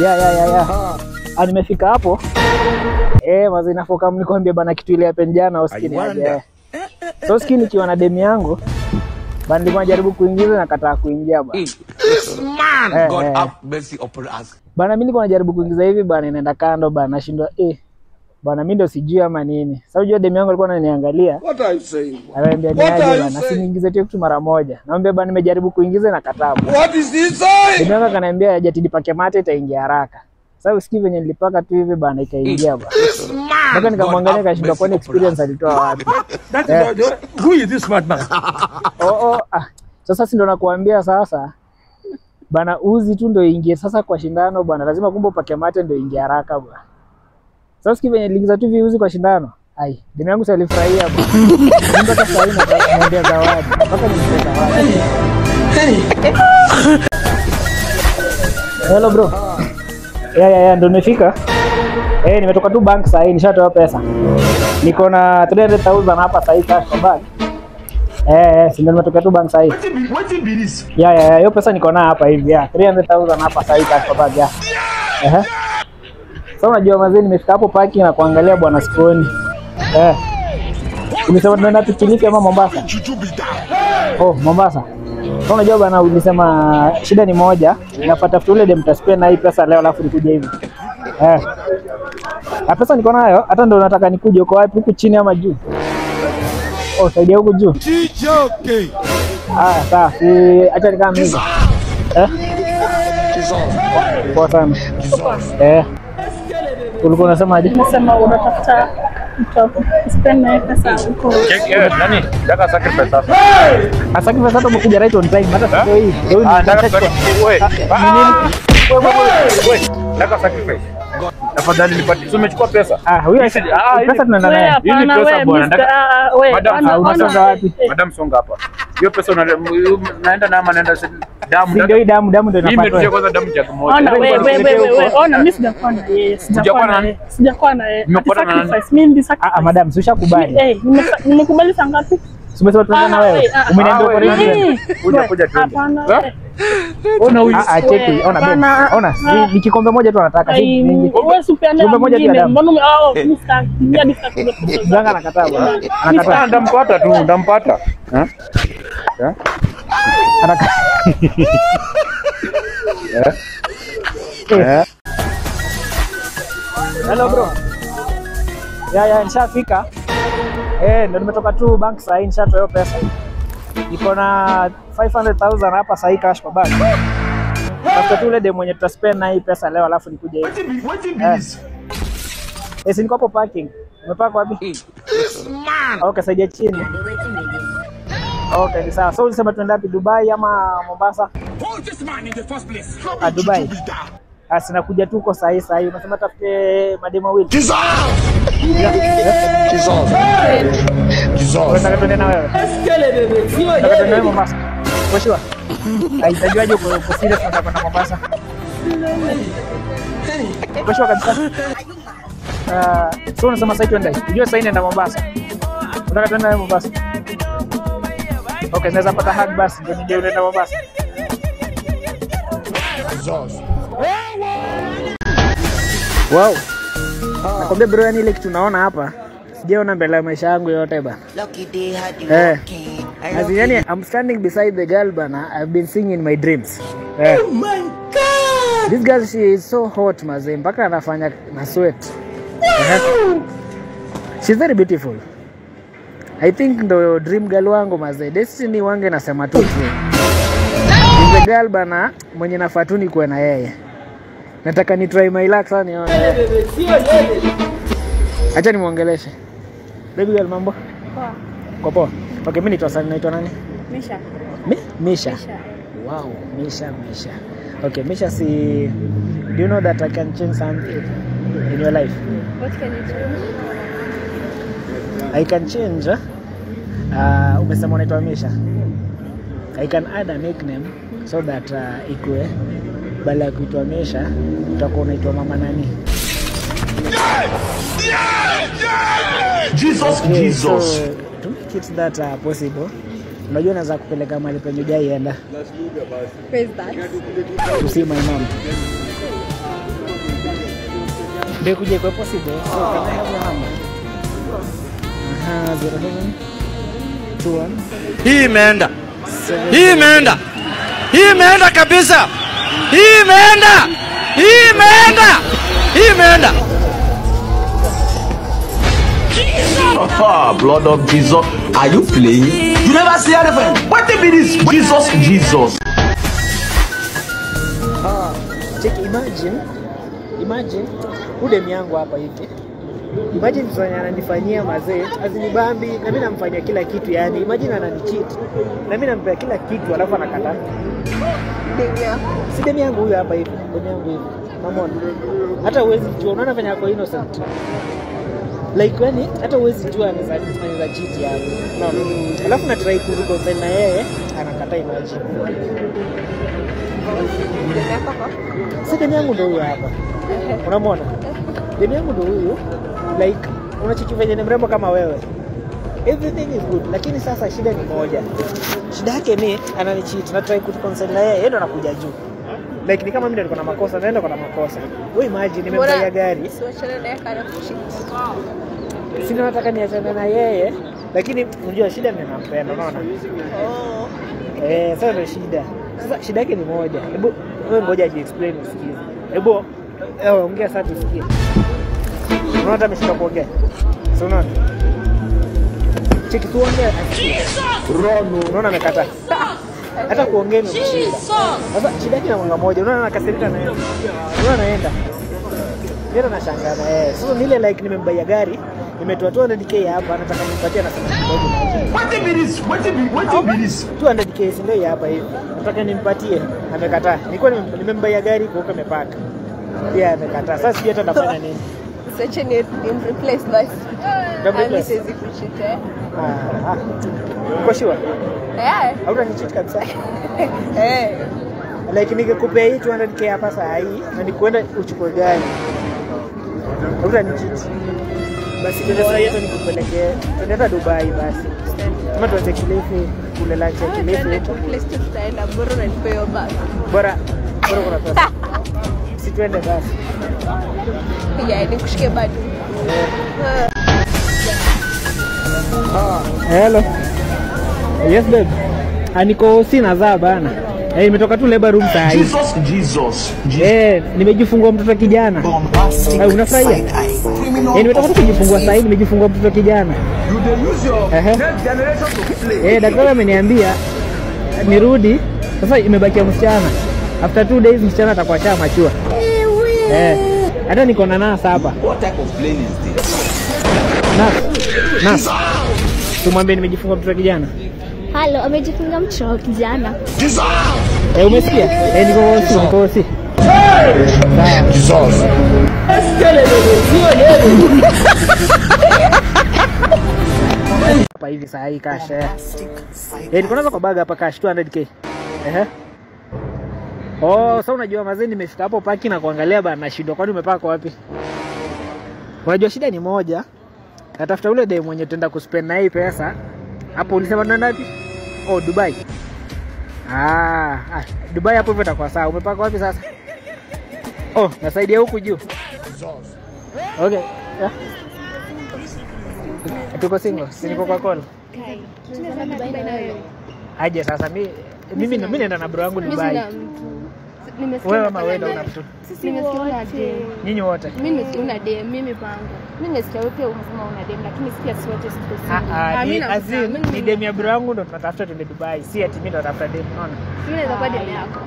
Yeah. Nimefika hapo. Mazi nafoka mnikwambia bana kitu ile happen jana usikini aje. So skini nikiwa na demu yangu. Bana nilikuwa najaribu kuingiza na kataa kuingia bana. Man, God have mercy upon us. Bana mimi nilikuwa najaribu kuingiza hivi bana inaenda kando bana nashindwa bana mimi ndo sijui ama nini. Sasa unajua demu yangu alikuwa ananiangalia. What are you saying? Ananiambia niaje bana simuingize tu kitu mara moja. Naomba bana nimejaribu kuingiza na kataa. What is this saying? Demu yangu akaniambia hajati nipake mate itaingia haraka. Sasa usikii venye nilipaka tu hivi bana ikaingia bana. Mpaka nikamwangalia kashinda kwa experience alitoa wapi. Who is this smart man? Sasa si ndo nakuambia sasa bana uzi tu ndo ingie sasa kwa shindano bana lazima kumbe upake mate ndo ingie haraka bana. Sasa usikii venye niliingiza tu viuzi kwa shindano. Demu yangu alifurahia bana. Mpaka sasa hivi naomba zawadi. Mpaka nimpe zawadi. Hello bro. Yeah, ndo nimefika. Nimetoka tu bank sasa nishatoa pesa. Niko na 300,000 hapa sasa cash kwa bank. Si ndo nimetoka tu bank sasa. What is this? Yeah, hiyo pesa niko na hapa hivi 300,000 hapa sasa cash kwa bank Sasa unajua mazee nimefika hapo parking na kuangalia bwana Skoni. Umesema tunaenda Kilifi ama Mombasa? Mombasa. Sasa unajua bana ulisema shida ni moja, nafuata ule dem taspend na hii pesa leo alafu nikuje hivi. Pesa niko nayo, hata ndo nataka nikuje uko wapi huku chini ama juu? Saidia huko juu. Okay. Sawa, acha nikaa mimi. Poa sana. Ulikuwa unasema aje? Nasema unatafuta mtoto. Spend na pesa huko. Nani? Nataka sacrifice sasa. Sacrifice sasa umekuja right on time. Hata sio hii. Nataka sacrifice. Nataka sacrifice. Tafadhali nipatie. Umechukua pesa? Huyo pesa tunaenda naye. Hii pesa bwana. Madam unasonga wapi? Madam songa hapa. Hiyo pesa naenda na ama naenda damu. Ndio hii damu ndio napata. Mimi ndio kwanza damu jago moja. Ona mimi sijakuwa na yeye. Sijakuwa na yeye. Sacrifice mimi ndi sacrifice. Madam ushakubali. Nimekubali saa ngapi? Umesema tunaenda na wewe. Umeniambia kwa nini? Kuja tu. Ona huyu. Cheki, ona. Ni kikombe moja tu anataka. Wewe usipeane nyingine. Mbona mimi sitaki. Zanga anakataa bwana. Anakataa. Ndampata tu, ndampata. Hello bro. Nishafika. Ndo nimetoka tu bank sasa nishatoa hiyo pesa. Niko na 500,000 hapa sasa cash kwa bank. Sasa tu ile demo mwenye tutaspend na hii pesa leo alafu nikuje hivi. Si niko hapo parking. Umepaka wapi? Okay, saidia chini. Okay, ni sawa. So ulisema tuende wapi, Dubai ama Mombasa? Dubai. Sinakuja tu kwa sasa hivi. Unasema tafute mademo wawili. Nataka tuende na wewe. Nataka tuende Mombasa. Kwa sure. Haitajuaje uko serious nataka kwenda Mombasa? Kwa sure kabisa. So unasema sasa tuende. Unajua sasa nenda Mombasa. Nataka tuende Mombasa. Okay, naweza pata hug basi ndio nije uende Mombasa. Wow. Nakwambia bro, yani ile kitu naona hapa sijaona mbele ya maisha yangu yote bana. Yani I'm standing beside the girl bana I've been seeing in my dreams. Oh my god. This girl, she is so hot mazee mpaka anafanya na sweat. She's very beautiful. I think ndo dream girl wangu mazee. Destiny wangu nasema tu. This the girl bana mwenye nafatuni kuwa na yeye. Nataka ni try my luck sana nione. Acha nimuongeleshe. Baby girl, mambo? Poa. Poa. Okay, mimi naitwa nani? Misha. Misha. Wow, Misha. Okay, Misha, see, do you know that I can change something in your life? What can you change? I can change. Umesema unaitwa Misha. I can add a nickname so that ikue bala kuitwa Misha utakuwa unaitwa mama nani? Jesus. So, to make it that possible, unajua naweza kupeleka mahali penye hujaienda. Where is that? To see my mom. Ndio kuja kwa possible. So kama hapo hapa. Aha, 0721. Hii imeenda. Hii imeenda. Hii imeenda kabisa. Hii imeenda. Hii imeenda. Hii imeenda. Blood of Jesus. Are you playing? You never see anything. What the is Jesus? Jesus. Check, imagine udem yangu hapa hivi. Imagine tunanya ananifanyia mazee, azinibambi na mimi namfanyia kila kitu yani. Imagine ananicheat. Na mimi nampea kila kitu alafu anakataa. Si demu yangu huyu hapa hivi, demu yangu hivi. Unaona? Hata uwezi jua, unaona venye yako innocent. Like when hata uwezi jua anaweza cheat yani. Unaona? Alafu na try kuruka na yeye anakataa imagine. Si demu yangu ndio huyu hapa. Unamwona? Demu yangu ndio huyu. Like unachiki venye ni mrembo kama wewe. Everything is good, lakini sasa shida ni moja. Shida yake ni ananicheat na try kuconsent na yeye ndo anakuja juu. Like ni kama mimi ndo niko na makosa, naenda kwa makosa. Wewe imagine nimembaia gari. Siwachana naye kana kucheat. Sina nataka niachane na yeye, lakini unajua shida ni nampenda, unaona? Sasa ndio shida. Sasa shida yake ni moja. Hebu wewe ngoja explain usikize. Hebu ongea sasa tusikie. Unaona hata ameshika kuongea. Sio unaona? Cheki tuongee. Rono, unaona amekataa. Hata kuongea ni mshida. Sasa shida yake na mwanga moja. Unaona anakasirika na yeye. Unaona anaenda. Yeye anashangaa na yeye. Sasa nile like nimembaia gari, nimetoa 200k hapa, nataka nimpatie na sasa kidogo na. What the is? 200k ndio hapa hivi. Nataka nimpatie, amekataa. Nilikuwa nimembaia gari kwa huko amepaka. Pia amekataa. Sasa sijui hata nafanya nini. Such an in replace bus. Replace. Siwezi kucheat. Uko sure? Hauna nicheat kabisa. Like nikikupea hii 200k hapa saa hii na nikuenda uchukue gari. Hauna nicheat. Basi ndio sasa yetu nikupelekea. Tunaenda Dubai basi. Kama tuanze Kilifi, kule lunch ya Kilifi. Place to tutaenda bora na nipe hiyo bag. Bora kuna pesa. Si tuende basi. Yeah, nikushike bado. Hello. Yes babe. Aniko sina za bana. Nimetoka tu labor room saa hii. Jesus. Nimejifungua mtoto kijana. Unafurahia? Nimetoka tu kujifungua saa hii, nimejifungua mtoto kijana. You dey use your next generation to play. Daktari ameniambia nirudi. Sasa imebakia msichana. After 2 days msichana atakuwa cha machua. Hata niko na nasa hapa. What type of plane is this? Nasa. Tumwambie nimejifungua mtoto kijana. Halo, amejifunga mtoto kijana. Umesikia? Niko hosi. Jesus. Hapa hivi saa hii cash. Niko nazo kwa bag hapa cash 200k. Sasa unajua mazee nimefika hapo parking na kuangalia bana nashindwa kwani umepaka wapi? Unajua shida ni moja. Natafuta ule demu mwenye tenda kuspend na hii pesa. Hapo ulisema tunaenda wapi? Dubai. Dubai hapo hivyo itakuwa sawa. Umepaka wapi sasa? Nasaidia huku juu. Okay. Tuko single, niko kwa call. Aje sasa mimi naenda na bro wangu Dubai. Wewe ama wewe una mtu? Sisi nimesikia una dem. Nyinyi wote? Mimi nimesikia una dem, mimi pango. Mimi nimesikia wewe pia unasema una dem, lakini pia si wote sisi. Ni dem ya bro wangu ndo tunatafuta tuende Dubai. Si ati mimi ndo natafuta dem, unaona? Mimi naweza kwa dem yako.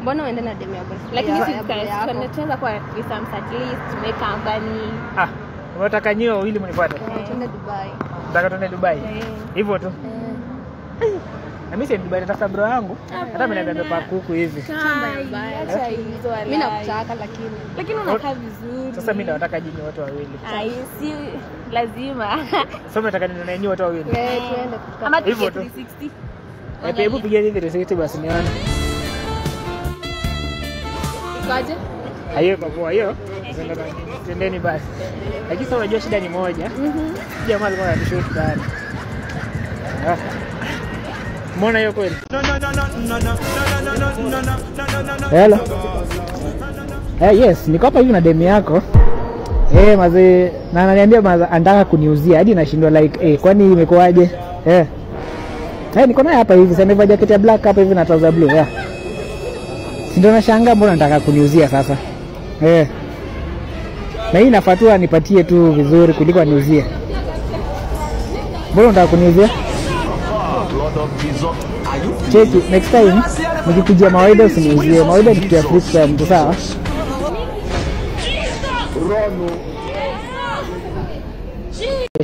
Mbona uende na dem yako? Lakini sisi tunaweza kwa some at least make company. Unataka nyinyi wawili mnifuate? Tuende Dubai. Nataka tuende Dubai. Hivyo tu. Na mimi si Dubai natafuta bro wangu. Hata mimi naenda pa kuku hivi. Acha hizo. Mimi nakutaka lakini unakaa vizuri. Sasa mimi nataka nyinyi wote wawili. Si lazima. Sasa nataka nione nyinyi wote wawili. Tuende Ama hivyo tu. 360. Hebu pigeni 360 basi nione. Ikaje? Hayo kwa kwa hiyo. Tendeni basi. Lakini sasa unajua shida ni moja. Jamaa alikuwa anatishia sana. Mbona hiyo kweli? Hello. Yes, niko hapa hivi na demu yako. Mazee, na ananiambia anataka kuniuzia hadi nashindwa like kwani imekuaje? Niko naye hapa hivi, sasa nimevaa jacket ya black hapa hivi na trouser blue. Si ndio nashangaa mbona anataka kuniuzia sasa. Na hii nafatua nipatie tu vizuri kuliko aniuzie. Mbona unataka kuniuzia? Cheki, next time nikikujia mawaida usiniuzie. Mawaida ni kitu ya free time, sawa?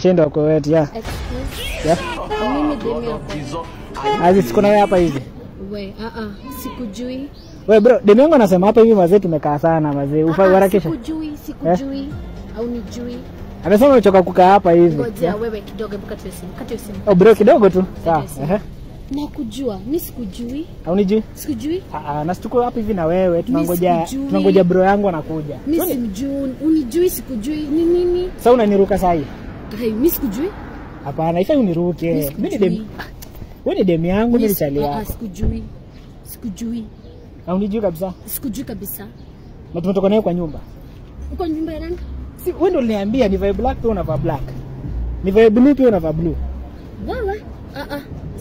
Shendo kwa wetu ya. Mimi demi yako. Azi siko na wewe hapa hivi. We, sikujui. We bro, demi yangu anasema hapa hivi mazee tumekaa sana mazee. Ufaharakisha. Sikujui. Au nijui. Amesema umechoka kukaa hapa hivi. Ngoja wewe kidogo kati ya simu. Oh bro, kidogo tu. Sawa. Nakujua, mimi sikujui. Au nijui? Sikujui. Na tuko hapa hivi na wewe, tunangoja bro yangu anakuja. Mimi simjui, unijui sikujui. Ni nini? Sasa unaniruka sasa hivi. Mimi sikujui. Hapana, ifai uniruke. Mimi ni demi. Wewe ni demi yangu, mimi nilichalia. Sikujui. Au unijui kabisa? Sikujui kabisa. Na tumetoka naye kwa nyumba. Uko nyumba ya nani? Si wewe ndio uliniambia nivae black pia unavaa black. Nivae blue pia unavaa blue. Wewe?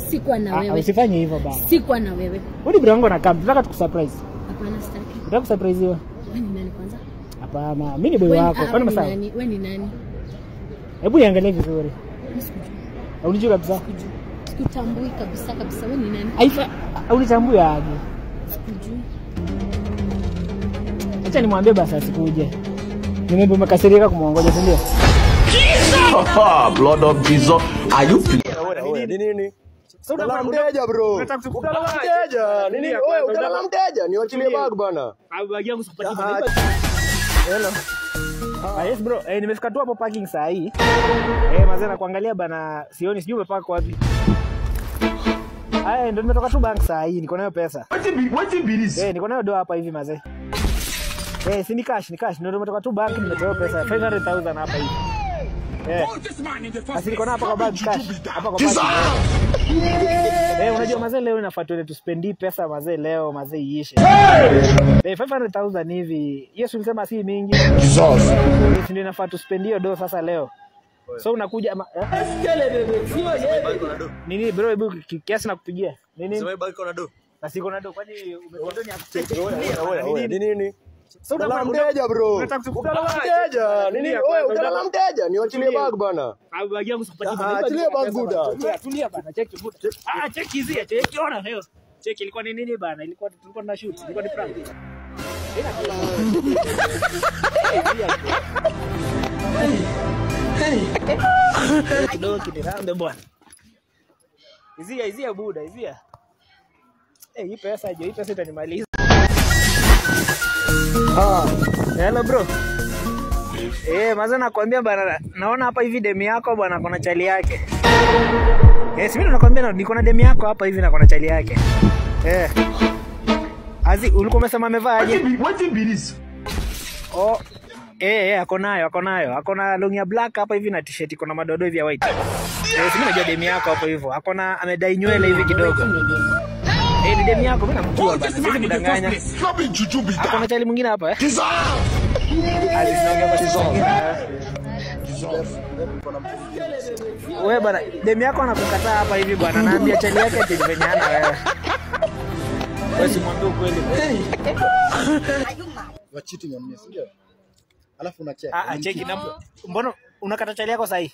Sikuwa na wewe. Usifanye hivyo bana. Sikuwa na wewe. Wewe bro wangu anakaa, tunataka tukusurprise. Hapana sitaki. Nataka kusurprise wewe. Wewe ni nani kwanza? Hapana, mimi ni boy wako. Kwani msao? Wewe ni nani? Hebu niangalie vizuri. Sikujui. Unijui kabisa? Sikutambui kabisa. Wewe ni nani? Aifa, unitambui aje? Sikujui. Acha nimwambie basi asikuje. Nimembe umekasirika kumuongoja, si ndio? Blood of Jesus. Are you nini? Sasa mteja bro. Mteja. Nini? Wewe utala mteja, niwachilie bag bana. Bag yangu sipati. Hello. Yes bro, nimefika tu hapo parking saa hii. Mazee na kuangalia bana, sioni sijui umepaka wapi. Ndio nimetoka tu bank saa hii, niko nayo pesa. What be this? Niko nayo doa hapa hivi mazee. Si ni cash. Ndio nimetoka tu bank nimetoa pesa 500,000 hapa hivi. Basi niko na hapa kwa bag cash. Hapa kwa bag. Unajua mazee leo inafaa tu spendi pesa mazee leo mazee iishe. 500,000 hivi. Yesu alisema si mingi. Jesus. Ndio inafaa tu spendi hiyo do sasa leo. So unakuja nini bro, hebu kiasi nakupigia. Nini? Sema bag iko na do. Na siko na do kwani umekondoni hapo. Nini? So utala mteja bro. Utala mteja. Nini? Wewe utala mteja, niwachilie bag bana. Bag yangu sipati. Achilie bag buda. Tulia bana, check buda. Check hizi, check ona leo. Check ilikuwa ni nini bana? Tulikuwa tuna shoot, ilikuwa ni prank. Kidogo kidirande bwana. Izia buda, izia. Hii pesa itanimaliza. Hello bro. Maza nakwambia bana, naona hapa hivi demi yako bwana kuna chali yake. Mimi nakwambia niko na demi yako hapa hivi na kuna chali yake. Azi ulikuwa umesema amevaa aje? What be this? Ako nayo. Ako na long ya black hapa hivi na t-shirt iko na madodo hivi ya white. Mimi najua demi yako hapo hivyo. Ako na amedai nywele hivi kidogo. Ni demi yako mimi namjua bana. Sisi kudanganya. Ako na chali mwingine hapa Wewe bana, demi yako anakukataa hapa hivi bwana. Naambia chali yake ativenyana wewe. Wewe simwambie ukweli. Wa cheating on me, sio? Alafu una check. Check napo. Mbona unakata chali yako sahi?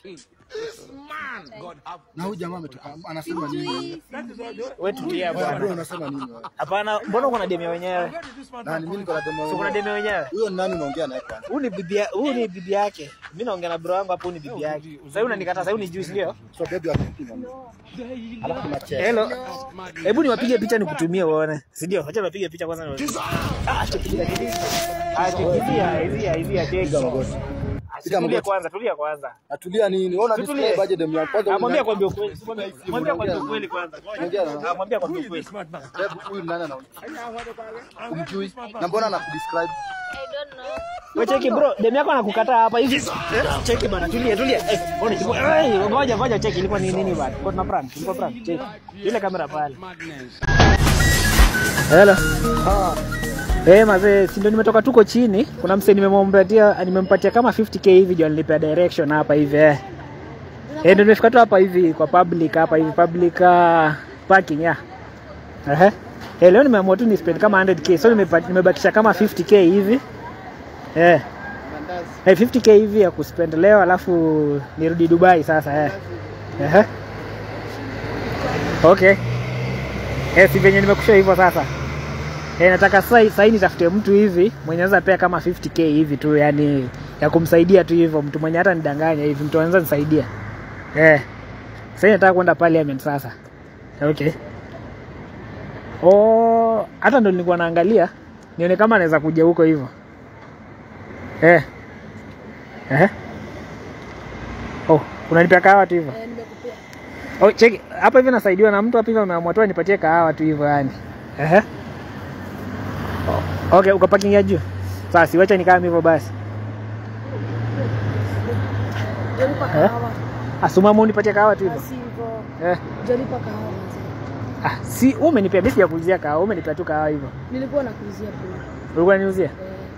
Na huyu jamaa anasema nini? Wewe tulia bwana. Bro unasema nini wewe? Hapana, mbona uko na demi wenyewe? Nani mimi niko na demi wenyewe? Uko na demi wenyewe? Huyo nani unaongea naye kwanza? Huyu ni bibi yake. Mimi naongea na bro wangu hapo, ni bibi yake. Sasa unanikata, sasa ni juice ndio? So baby are cheating on me. Alafu una check. Hello. Hebu niwapige picha nikutumie uone. Si ndio? Acha nipige picha kwanza nione. Tulia kwanza. Atulia nini? Unaona describe aje demu yako kwanza? Mwambie kwambie ukweli. Mwambie kwambie ukweli kwanza. Mwambie kwambie ukweli. Huyu nani anaona? Umjui? Na mbona anakudescribe? I don't know. Wewe cheki bro, demu yako anakukataa hapa hivi. Cheki bana, tulia. Ngoja cheki ilikuwa ni nini bana? Kwa tuna prank, ilikuwa prank. Cheki. Ile kamera pale. Hello. Mazee, si ndio nimetoka tuko chini. Kuna msee nimempatia kama 50k hivi ndio alinipea direction hapa hivi. Ndio nimefika tu hapa hivi kwa public hapa hivi public parking ya. Leo nimeamua tu ni spend kama 100k. So nimebakisha kama 50k hivi. 50k hivi ya kuspend leo alafu nirudi Dubai sasa. Okay. Si venye nimekusha hivyo sasa. Nataka sasa nitafute mtu hivi mwenye anaweza pea kama 50k hivi tu, yani ya kumsaidia tu hivyo, mtu mwenye hata nidanganya hivi, mtu anaweza nisaidia. Sasa nataka kwenda parliament sasa. Okay. Hata ndo nilikuwa naangalia nione kama naweza kuja huko hivyo. Unanipea kahawa tu hivyo? Nimekupea. Check hapa hivi nasaidiwa na mtu hapa hivi ameamua tu nipatie kahawa tu hivyo yani. Okay, uko parking ya juu. Sasa siwacha nikaa hivyo basi. Jalipa kahawa. Asuma mbona unipatie kahawa tu hivyo? Sivyo. Jalipa kahawa. Si umenipea bisi ya kuuzia kahawa, umenipea tu kahawa hivyo. Nilikuwa nakuuzia bro. Ulikuwa unaniuzia?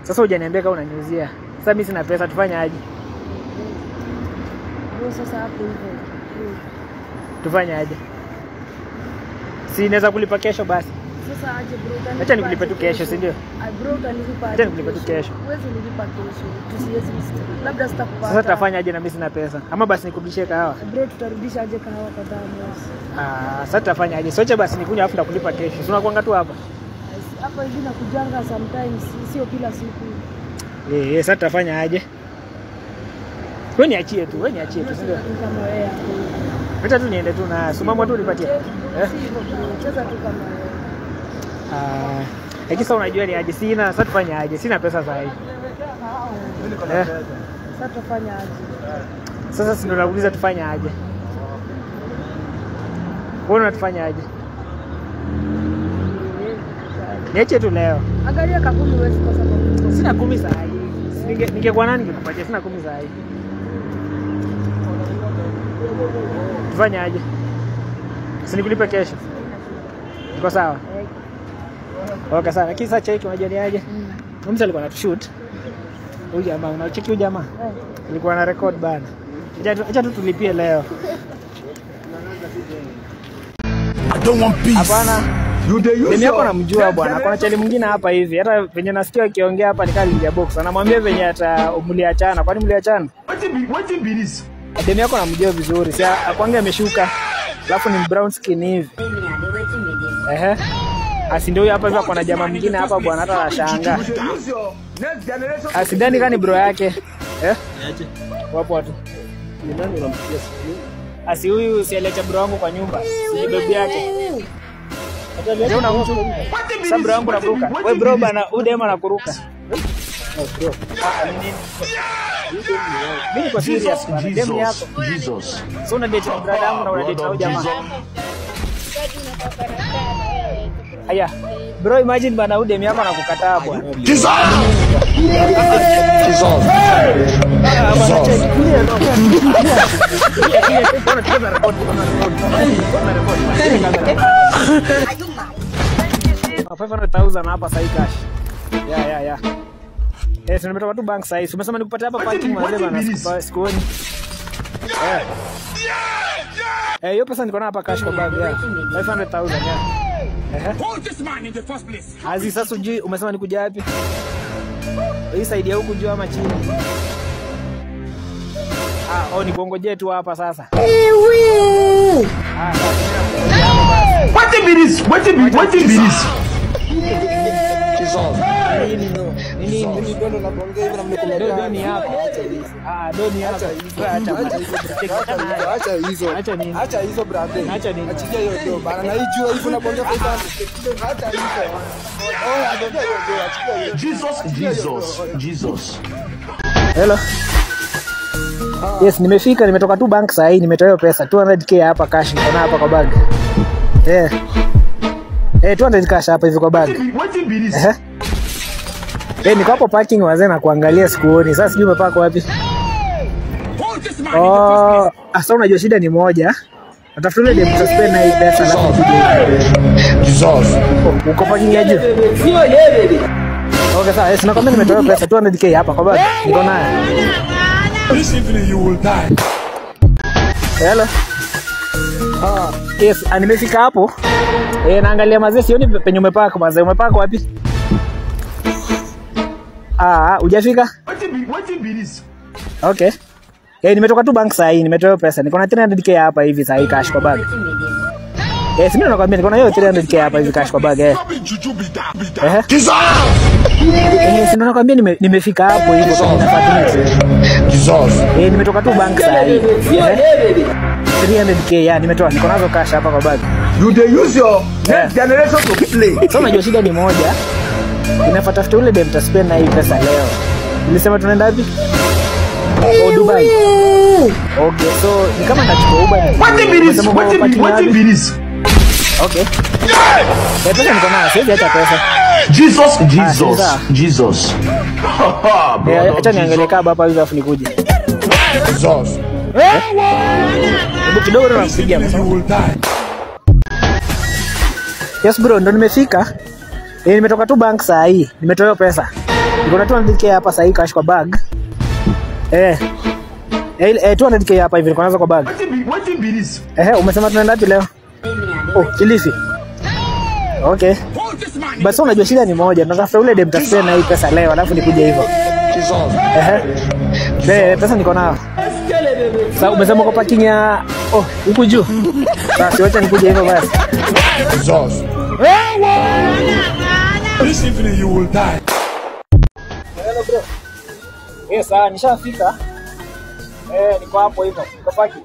Sasa hujaniambia kama unaniuzia. Sasa mimi sina pesa, tufanye aje? Bro, sasa hapo hivyo. Tufanye aje? Si naweza kulipa kesho basi. Sasa aje bro, acha nikulipe tu kesho, si ndio? Bro, utanipa. Acha nikulipe tu kesho. Huwezi nilipa kesho. Tusiwezi mstari. Labda sitakupata. Sasa tutafanya aje na mimi sina pesa? Ama basi nikurudishie kahawa? Bro, tutarudisha aje kahawa kwa damu? Sasa tutafanya aje? Socha basi nikuja afu ndakulipa kesho. Si unakuanga tu hapa? Hapa hivi nakujanga sometimes, sio kila siku. Sasa tutafanya aje? Wewe niachie tu, si ndio? Kama wewe hapo. Acha tu niende tu na sumama tu nipatie. Cheza tu kama wewe. Lakini sasa unajua ni aje, sina. Sasa tufanye aje? Sina pesa sasa hivi. Sasa tufanye aje? Sasa si ndo nauliza tufanye aje? Wewe unatufanya aje? Niache tu leo. Angalia kakumi huwezi kosa kwa. Sina 10 saa hii. Ningekuwa nani ningekupatia? Sina 10 saa hii. Tufanye aje? Si nikulipe kesho. Iko sawa? Okay sawa. Lakini sasa cheki unajua ni aje? Mtu alikuwa anatushoot. Huyu jamaa unacheki huyu jamaa? Alikuwa na record bana. Acha tu tulipie leo. I don't want peace. Hapana. Mimi hapo namjua bwana. Kuna chali mwingine hapa hivi. Hata venye nasikia akiongea hapa nikali nje box. Anamwambia venye hata mliachana. Kwani mliachana? What be this? Demi yako namjua vizuri. Sasa akwange ameshuka. Alafu ni brown skin hivi. Asi ndio hapa hivi kuna jamaa mwingine hapa bwana hata anashangaa. Asidani kani bro yake. Wapo watu. Ni nani unampigia simu? Asi huyu si aliacha bro wangu kwa nyumba. Si baby yake. Leo unamchu. Sasa bro wangu anakuruka. Wewe bro bana, huyu dema anakuruka. Bro. Mimi niko serious bana. Demu yako. Jesus. So una date na brother yangu na una date na huyu jamaa. Aya. Bro imagine bana huyu demu yako anakukataa bwana. Jesus. $500,000 hapa sahi cash. Yeah. Nimetoka tu bank sahi. Umesema nikupatia hapa parking mazee bana sikuoni. Hiyo pesa niko na hapa cash kwa bag ya. $500,000 Hold this man in the first place. Azi sasa ujui umesema nikuja wapi? Hii side ya huku juu ama chini? Ni kuongojea tu hapa sasa. What be this? Nini ndo nakuongea hivi na mnikuletea. Doni hapa. Doni hapa. Acha hizo brother. Acha nini? Achilia hiyo ndo bana. Na hijua hivi unakuongea kwa sana. Acha hizo. Acha hiyo. Jesus. Hello. Yes, nimefika, nimetoka tu bank saa hii, nimetoa hiyo pesa 200k hapa cash niko hapa kwa bag. 200 cash hapa hivi kwa bag. Niko hapo parking wazee na kuangalia sikuoni. Sasa sijui umepaka wapi. Sasa unajua shida ni moja. Natafuta ile mtaspend na hii pesa alafu Jesus. uko parking ya juu. Okay, sawa. Yes, nakwambia nimetoa pesa 200k hapa kwa bag. Niko nayo. Simply you will die. Hello. Yes, nimefika hapo. Naangalia mazee sioni penye umepaka mazee. Umepaka wapi? Hujafika? What be this? Okay. Nimetoka tu bank saa hii, nimetoa pesa. Niko na 300k hapa hivi saa hii cash kwa bag. Mimi nakwambia niko na hiyo 300k hapa hivi cash kwa bag. Sina nakwambia nimefika hapo hivi kwa Jesus. Nimetoka tu bank saa hii. 300k nimetoa, niko nazo cash hapa kwa bag. You they use your next generation to play. Sasa unajua shida ni moja. Inafuata ule dem taspend na hii pesa leo. Nilisema tunaenda wapi? Dubai. Okay, so ni kama nachukua Uber. What be this? Okay. Pesa niko nayo, siwezi acha pesa. Jesus. Acha niangalie kaba hapa hivi afu nikuje. Jesus. Hebu kidogo na kupigia msamo. Yes bro, ndo nimefika. Nimetoka tu bank saa hii. Nimetoa pesa. Niko na 200k hapa saa hii cash kwa bag. 200k hapa hivi niko nazo kwa bag. What be this? Umesema tunaenda wapi leo? Kilifi. Okay. Basi unajua shida ni moja, tunatafuta ule dem taspend na hii pesa leo, alafu nikuje hivyo. Pesa niko nayo. Sasa umesema kwa parking ya huku juu. Basi wacha nikuje hivyo basi. Jesus. Simply you will die. Hello bro. Yes, nishafika. Niko hapo hivyo. Niko parking.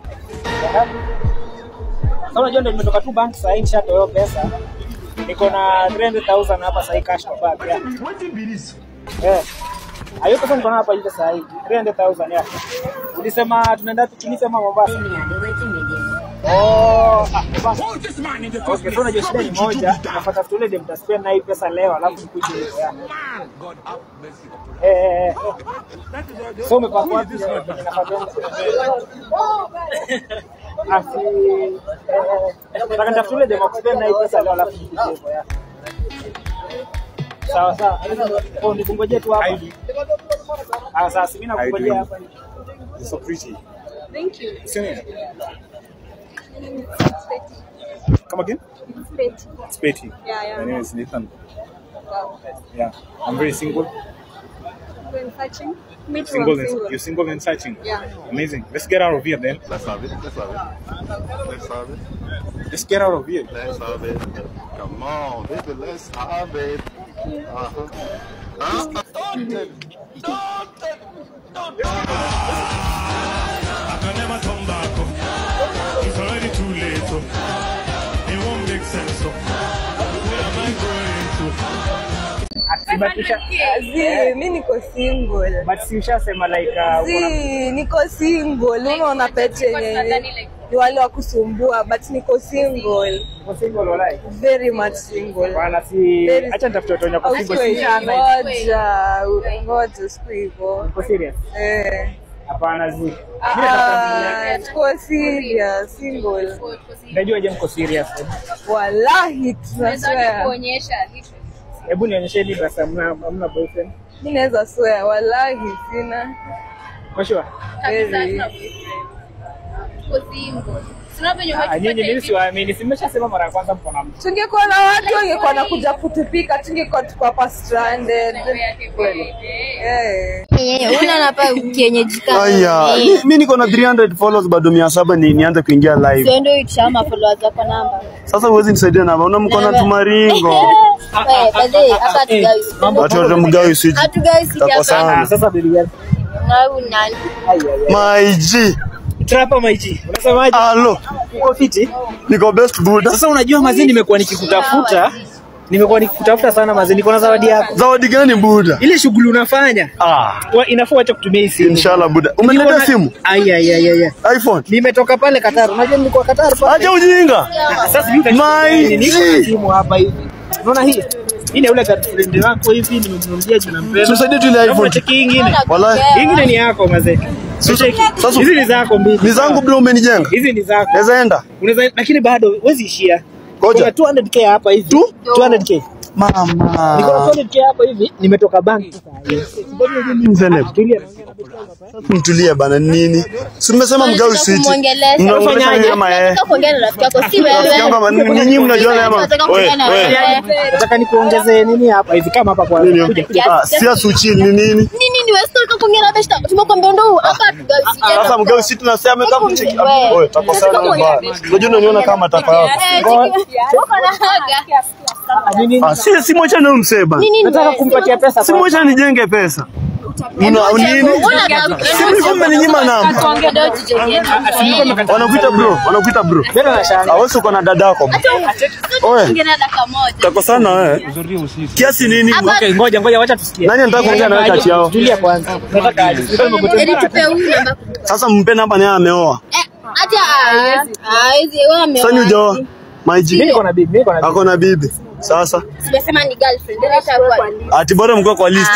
Sasa unajua ndio nimetoka tu bank saa hii nishatoa pesa. Niko na 300,000 hapa saa hii cash kwa bag. What be this? Hayo pesa niko hapa hivi saa hii 300,000 Ulisema tunaenda tukinisema Mombasa. Okay, so unajua shida ni moja, nafuata tule dem taspend na hii pesa leo alafu nikuje hivyo yani. So umepaka wapi? Nataka nitafute dem taspend na hii pesa leo alafu nikuje hivyo yani. Sawa. Nikungoje tu hapa. Sasa mimi nakungojea hapa. You're so pretty. Thank you. What's your name? Come again? It's Betty. Yeah. My name is Nathan. Wow. Yeah. I'm very single. When searching? Me too, Single. I'm single. You're single and searching? Yeah. Amazing. Let's get out of here then. Let's have it. Let's get out of here. Let's have it. Come on, baby, let's have it. I can never turn back. It's already too late. It won't make sense. Where am I going to? Mimi niko single. But si ushasema like niko single. Unaona pete ni wale wa kusumbua, but niko single. Uko single walai? Very much single. Bwana si acha nitafute watu wenye kwa single. Ngoja siku hivyo. Uko serious? Hapana zi. Tuko serious, single. Najua je mko serious? Wallahi tunaswear. Kuonyesha Hebu nionyesheni basi hamna boyfriend. Mimi naweza swear wallahi sina. Kwa sure? Nyinyi mimi siwaamini. Simeshasema mara ya kwanza mko na mtu. Tungekuwa na watu wangekuwa nakuja kutupika, tungekuwa tuko hapa stranded. Kweli. Una napa kienyeji kama. Aya, mimi niko na 300 followers bado 700 nianze kuingia live. Sio ndio ikishama followers zako namba. Sasa huwezi nisaidia namba. Una mkono tumaringo. Hapa tugawi. Watu wote mgawi siji. Hatugawi siji hapa. Sasa bibi gani? Na unani? My G. Trapa maiji. Unasemaje? Hello. Uko fiti? Niko best buda. Sasa unajua mazini nimekuwa nikikutafuta. Nimekuwa nikikutafuta sana mazini. Niko na zawadi yako. Zawadi gani buda? Ile shughuli unafanya. Inafaa acha kutumia hii simu. Inshallah buda. Umeniletea simu? Ai. iPhone. Nimetoka pale Qatar. Unajua nilikuwa Qatar pale. Acha ujinga. Sasa hivi niko na simu hapa hivi. Unaona hii? Ile ule girlfriend wako hivi nimemnunulia juu nampenda. Tusaidie tu ile iPhone. Cheki nyingine. Wallahi. Nyingine ni yako mazee. Sasa hizi ni zako mbili. Ni zangu bro umenijenga. Hizi ni zako. Naweza enda. Unaweza lakini bado huwezi ishia. Ngoja 200k hapa hivi. 200k. Mama. Niko na 200k hapo hivi, nimetoka bank sasa. Mzee. Mtulie bana nini? Si mmesema mgawi sweet. Mnafanyaje kama Nataka kuongea na rafiki yako si wewe. Ninyi mnajiona kama nataka nikuongezee nini hapa hivi kama hapa kwa kuja. Si suchi ni nini? Nini wewe sio kuongea na besta. Tumekwambia ndo hapa tugawi sije. Sasa mgawi sweet tunasema kama kucheki. Wewe takosana mbaya. Unajua unaniona kama taka yako. Si moja na umseba. Nataka kumpatia pesa. Si moja nijenge pesa. Nini? Sisi mmenyima namba. Wanakuita bro. Hawezi uko na dada yako. Oe. Takosana wewe. Kiasi nini? Okay, ngoja wacha tusikie. Nani anataka kuongea na wewe kati yao? Tulia kwanza. Nataka aje. Sasa mpe namba naye ameoa. Acha hizi wewe ameoa. Sasa ujoa. Maiji. Mimi niko na bibi. Ako na bibi. Sasa Simesema ni girlfriend. Ndio itakuwa. ati bora mko kwa list.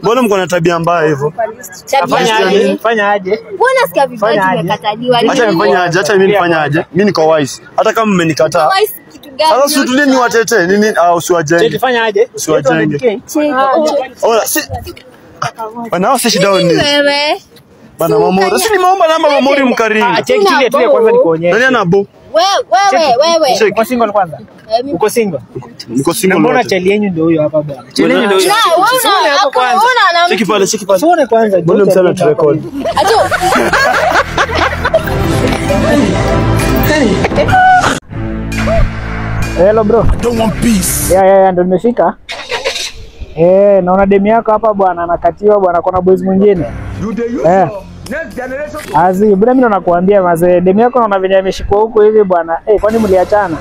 Bora mko na tabia mbaya hivyo. Fanya aje? Mbona sikia vibaya tumekataliwa? Acha nifanye aje? Acha mimi nifanye aje? Mimi niko wise. Hata kama mmenikataa. Sasa sutulie ni watete nini au usiwajenge? Cheki fanya aje? Usiwajenge. Ola si. Wanao si shida ni. Wewe. Bana Mamori. Si nimeomba namba Mamori mkarimu. Cheki tulie kwanza nikuonyeshe. Nani anabo? Wewe. Uko single kwanza? Uko single? Niko single. Mbona chali yenu ndio huyo hapa bwana? Chali yenu ndio huyo. Cheki pale. Tuone kwanza. Mbona msana tu record? Hello bro. I don't want peace. Yeah, ndio nimefika. Naona demu yako hapa bwana anakatiwa bwana, kuna boys mwingine. Azi, bwana mimi nakuambia mazee, demu yako naona venye ameshikwa huko hivi bwana. Kwani mliachana?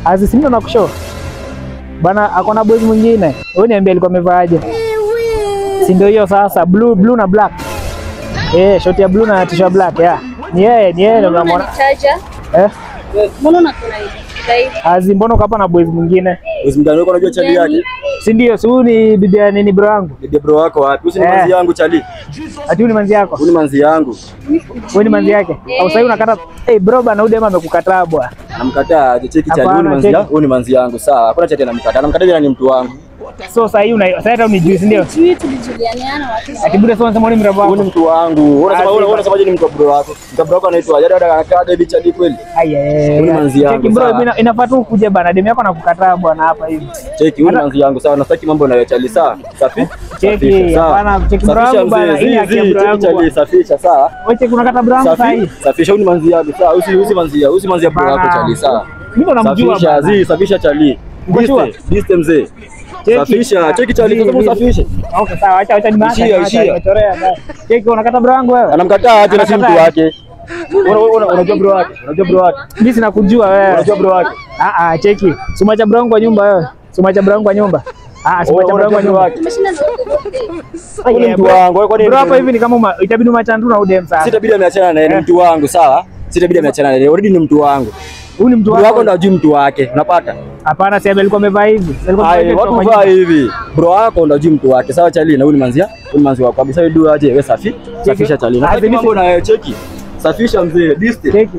Azi, si mimi nakushow. Bwana akona boys mwingine. Wewe niambie alikuwa amevaaje? Si ndio hiyo sasa, blue na black. Short ya blue na t-shirt black, Ni yeye ndio unamwona. Mbona unakula hivi? Azi, mbona hapa na boys mwingine? Boys mwingine uko unajua chali yake? Si ndio, si ni bibi ya nini bro wangu? Bibi bro wako wapi? Usi ni manzi yangu chali. Ati ni manzi yako? Ni manzi yangu. Wewe ni manzi yake? Au sasa unakata bro bana udema amekukataa bwana. Anamkataa aje cheki chali ni manzi yangu. Wewe ni manzi yangu sawa. Hakuna chati anamkataa. Anamkataa ni mtu wangu. So sasa hii sasa hata unijui si ndio? Tulijuliana watu. Ati bure sasa unasema ni mrembo wako. Wewe ni mtu wangu. Unasemaje ni mtu bro wako? Mtu bro wako anaitwa dada anakaa David chali kweli? Wewe ni manzi yangu. Cheki bro inafaa tu kuja bana. Demu yako anakukataa bwana hapa hivi. Cheki wewe ni manzi yangu sawa. Nasaki mambo na chali sawa. Safi? Cheki hapana cheki bro wangu bana. Hii yake bro wangu. Chali safisha sawa. Wewe cheki unakata bro wangu sasa hii. Safisha wewe ni manzi yangu sawa. Usi manzi ya bro wako chali sawa. Mimi ndo namjua bana. Safisha chali. Diste mzee. Safisha, cheki chali kama usafishe. Okay sawa, acha nimaacha. Cheki unakata bro wangu wewe. Anamkataa aje na si mtu wake. Unajua bro wake? Mimi sina kujua wewe. Unajua bro wake? Cheki. Sumacha bro wangu kwa nyumba wewe. Sumacha bro wangu kwa nyumba. Sumacha bro wangu kwa nyumba. Mtu wangu, kwa nini? Bro hapa hivi ni kama itabidi umachane tu na udem sasa. Sitabidi ameachana naye, ni mtu wangu, sawa? Sitabidi ameachana naye. Already ni mtu wangu. Huyu ni mtu wako ndio ajui mtu wake. Unapata? Hapana, si alikuwa amevaa hivi. Watu vaa hivi. Bro wako ndio ajui mtu wake. Sawa chali na huyu ni manzia. Huyu ni manzi wako. Kabisa wewe aje wewe safi. Safisha chali. Na mambo na cheki. Safisha mzee. Diste. Cheki.